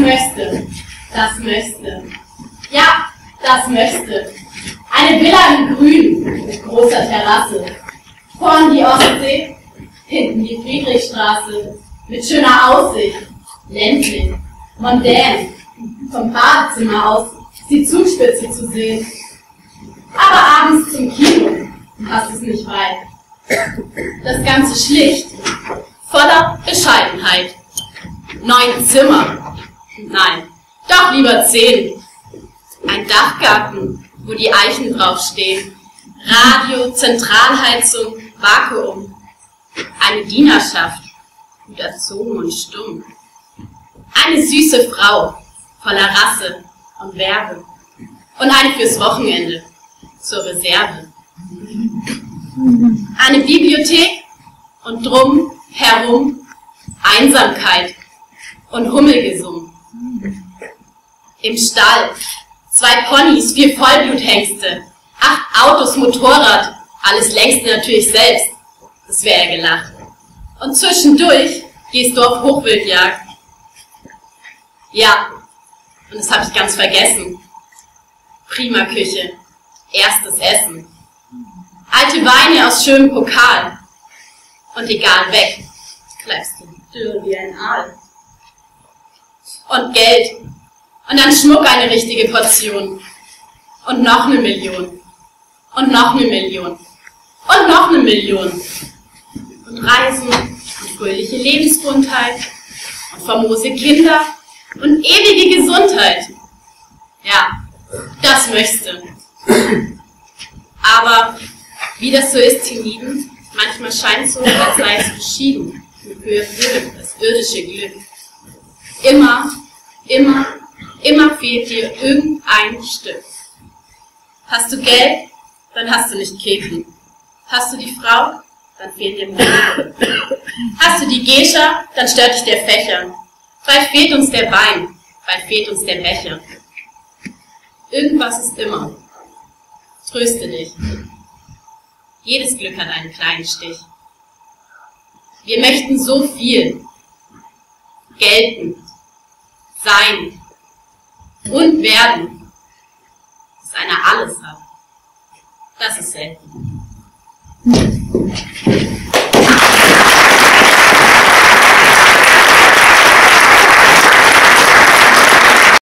möchte. Ja, das möchte. Eine Villa in Grün mit großer Terrasse. Vorn die Ostsee, hinten die Friedrichstraße mit schöner Aussicht. Ländlich, mondän, vom Badezimmer aus die Zugspitze zu sehen. Aber abends zum Kino passt es nicht weit. Das Ganze schlicht, voller Bescheidenheit. 9 Zimmer, nein, doch lieber 10. Ein Dachgarten, wo die Eichen draufstehen. Radio, Zentralheizung, Vakuum. Eine Dienerschaft, gut erzogen und stumm. Eine süße Frau, voller Rasse und Werbe. Und eine fürs Wochenende, zur Reserve. Eine Bibliothek und drum herum Einsamkeit und Hummelgesumm. Im Stall 2 Ponys, 4 Vollbluthengste, 8 Autos, Motorrad, alles längst natürlich selbst. Das wäre gelacht. Und zwischendurch gehst du auf Hochwildjagd. Ja, und das habe ich ganz vergessen. Prima Küche, erstes Essen. Alte Weine aus schönem Pokal. Und egal weg, bleibst du dürr wie ein Aal. Und Geld. Und dann Schmuck eine richtige Portion. Und noch 1 Million. Und noch 1 Million. Und noch 1 Million. Und Reisen und fröhliche Lebensbuntheit. Und famose Kinder. Und ewige Gesundheit. Ja, das möchte. Aber wie das so ist, ihr Lieben, manchmal scheint es so, als sei es beschieden für das irdische Glück. Immer fehlt dir irgendein Stück. Hast du Geld, dann hast du nicht Keten. Hast du die Frau, dann fehlt dir Mut. Hast du die Gescha, dann stört dich der Fächer. Bald fehlt uns der Wein, bald fehlt uns der Becher. Irgendwas ist immer. Tröste dich. Jedes Glück hat einen kleinen Stich. Wir möchten so viel. Gelten, sein und werden, dass einer alles hat. Das ist selten.